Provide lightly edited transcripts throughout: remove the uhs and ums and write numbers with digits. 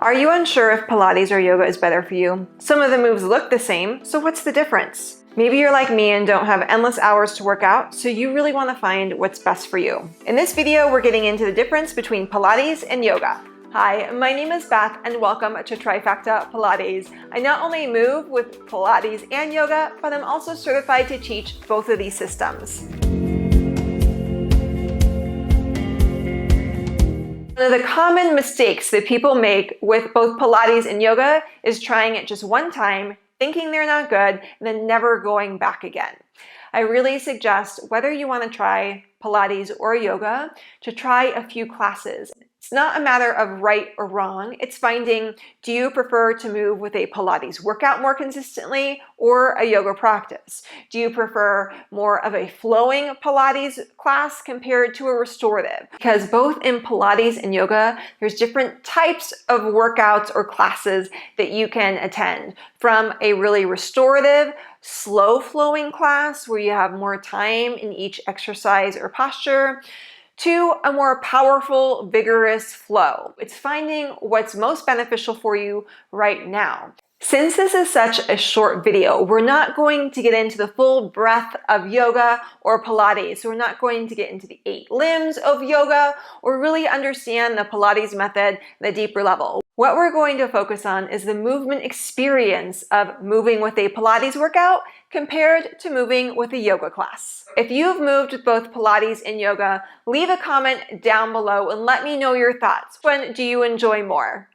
Are you unsure if Pilates or yoga is better for you? Some of the moves look the same, so what's the difference? Maybe you're like me and don't have endless hours to work out, so you really want to find what's best for you. In this video, we're getting into the difference between Pilates and yoga. Hi, my name is Beth and welcome to Trifecta Pilates. I not only move with Pilates and yoga, but I'm also certified to teach both of these systems. One of the common mistakes that people make with both Pilates and yoga is trying it just one time, thinking they're not good, and then never going back again. I really suggest, whether you want to try Pilates or yoga, to try a few classes. It's not a matter of right or wrong. It's finding, do you prefer to move with a Pilates workout more consistently or a yoga practice? Do you prefer more of a flowing Pilates class compared to a restorative? Because both in Pilates and yoga, there's different types of workouts or classes that you can attend. From a really restorative, slow flowing class where you have more time in each exercise or posture, to a more powerful, vigorous flow. It's finding what's most beneficial for you right now. Since this is such a short video, we're not going to get into the full breadth of yoga or Pilates. So we're not going to get into the 8 limbs of yoga or really understand the Pilates method at a deeper level. What we're going to focus on is the movement experience of moving with a Pilates workout compared to moving with a yoga class. If you've moved with both Pilates and yoga, leave a comment down below and let me know your thoughts. Which one do you enjoy more?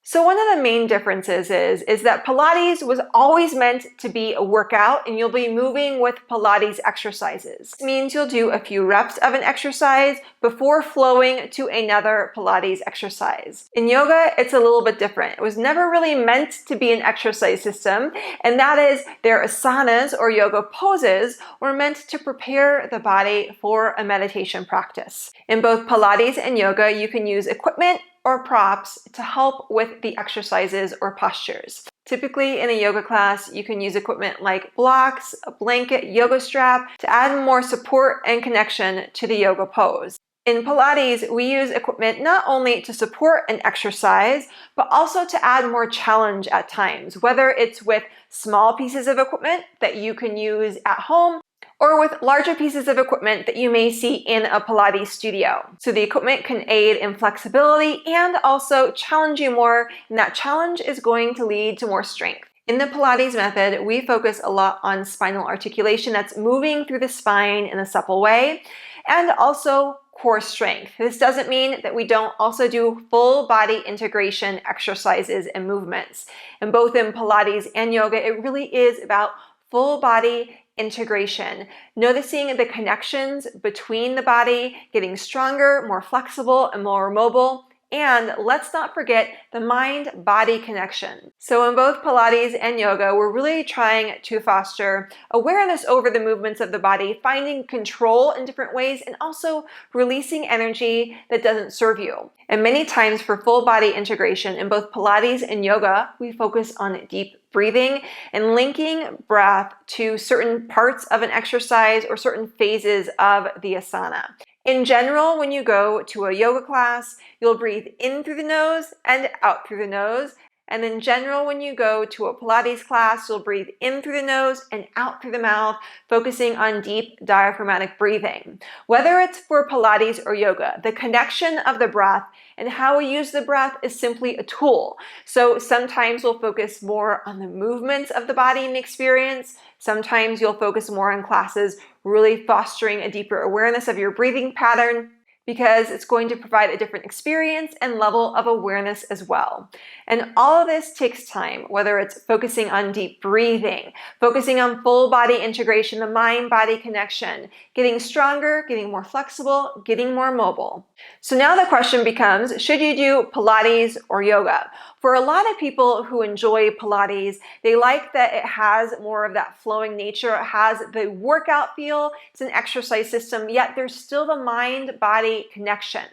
So one of the main differences is that Pilates was always meant to be a workout and you'll be moving with Pilates exercises. It means you'll do a few reps of an exercise before flowing to another Pilates exercise. In yoga, it's a little bit different. It was never really meant to be an exercise system, and that is their asanas or yoga poses were meant to prepare the body for a meditation practice. In both Pilates and yoga, you can use equipment or props to help with the exercises or postures. Typically in a yoga class, you can use equipment like blocks, a blanket, yoga strap to add more support and connection to the yoga pose. In Pilates, we use equipment not only to support an exercise, but also to add more challenge at times, whether it's with small pieces of equipment that you can use at home or with larger pieces of equipment that you may see in a Pilates studio. So the equipment can aid in flexibility and also challenge you more, and that challenge is going to lead to more strength. In the Pilates method, we focus a lot on spinal articulation, that's moving through the spine in a supple way, and also core strength. This doesn't mean that we don't also do full body integration exercises and movements. And both in Pilates and yoga, it really is about full body integration, noticing the connections between the body, getting stronger, more flexible, and more mobile. And let's not forget the mind-body connection. So in both Pilates and yoga, we're really trying to foster awareness over the movements of the body, finding control in different ways, and also releasing energy that doesn't serve you. And many times for full body integration in both Pilates and yoga, we focus on deep breathing and linking breath to certain parts of an exercise or certain phases of the asana. In general, when you go to a yoga class, you'll breathe in through the nose and out through the nose. And in general, when you go to a Pilates class, you'll breathe in through the nose and out through the mouth, focusing on deep diaphragmatic breathing. Whether it's for Pilates or yoga, the connection of the breath and how we use the breath is simply a tool. So sometimes we'll focus more on the movements of the body and the experience. Sometimes you'll focus more on classes really fostering a deeper awareness of your breathing pattern, because it's going to provide a different experience and level of awareness as well. And all of this takes time, whether it's focusing on deep breathing, focusing on full body integration, the mind-body connection, getting stronger, getting more flexible, getting more mobile. So now the question becomes, should you do Pilates or yoga? For a lot of people who enjoy Pilates, they like that it has more of that flowing nature. It has the workout feel. It's an exercise system, yet there's still the mind-body connection.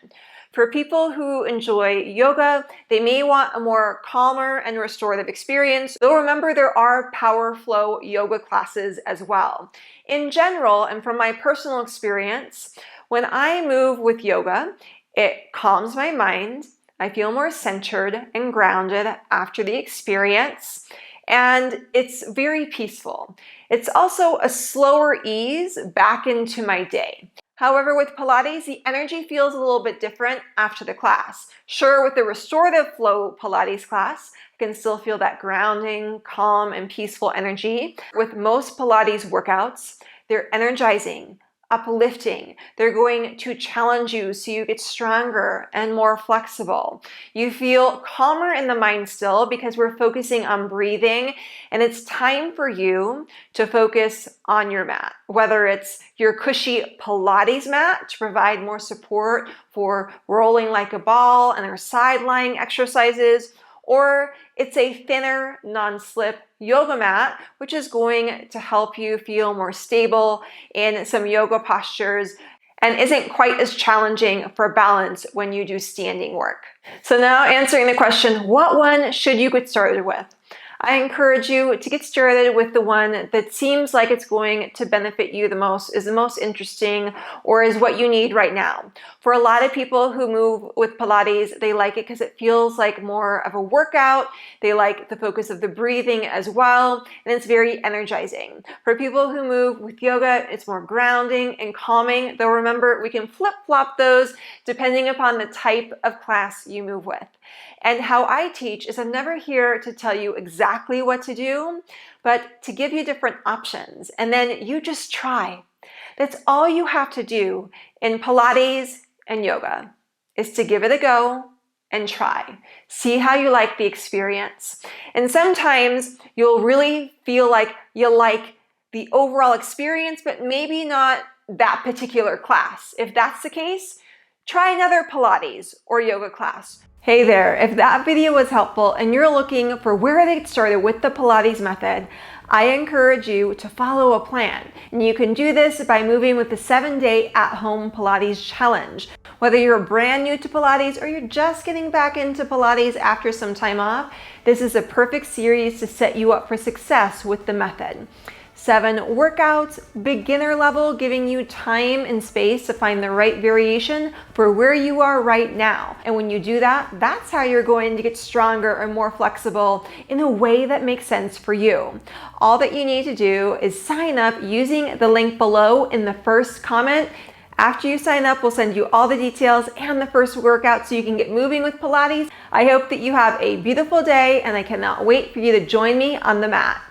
For people who enjoy yoga, they may want a more calmer and restorative experience, though remember there are power flow yoga classes as well. In general, and from my personal experience, when I move with yoga, it calms my mind, I feel more centered and grounded after the experience, and it's very peaceful. It's also a slower ease back into my day. However, with Pilates, the energy feels a little bit different after the class. Sure, with the restorative flow Pilates class, I can still feel that grounding, calm, and peaceful energy. With most Pilates workouts, they're energizing, uplifting. They're going to challenge you so you get stronger and more flexible. You feel calmer in the mind still because we're focusing on breathing, and it's time for you to focus on your mat. Whether it's your cushy Pilates mat to provide more support for rolling like a ball and our side lying exercises, or it's a thinner, non-slip yoga mat, which is going to help you feel more stable in some yoga postures and isn't quite as challenging for balance when you do standing work. So now answering the question, what one should you get started with? I encourage you to get started with the one that seems like it's going to benefit you the most, is the most interesting, or is what you need right now. For a lot of people who move with Pilates, they like it because it feels like more of a workout. They like the focus of the breathing as well, and it's very energizing. For people who move with yoga, it's more grounding and calming, though remember, we can flip-flop those depending upon the type of class you move with. And how I teach is I'm never here to tell you exactly what to do, but to give you different options. And then you just try. That's all you have to do in Pilates and yoga, is to give it a go and try. See how you like the experience. And sometimes you'll really feel like you like the overall experience, but maybe not that particular class. If that's the case, try another Pilates or yoga class. Hey there, if that video was helpful and you're looking for where to get started with the Pilates method, I encourage you to follow a plan. And you can do this by moving with the 7-day at-home Pilates challenge. Whether you're brand new to Pilates or you're just getting back into Pilates after some time off, this is a perfect series to set you up for success with the method. 7 workouts, beginner level, giving you time and space to find the right variation for where you are right now. And when you do that, that's how you're going to get stronger and more flexible in a way that makes sense for you. All that you need to do is sign up using the link below in the first comment. After you sign up, we'll send you all the details and the first workout so you can get moving with Pilates. I hope that you have a beautiful day, and I cannot wait for you to join me on the mat.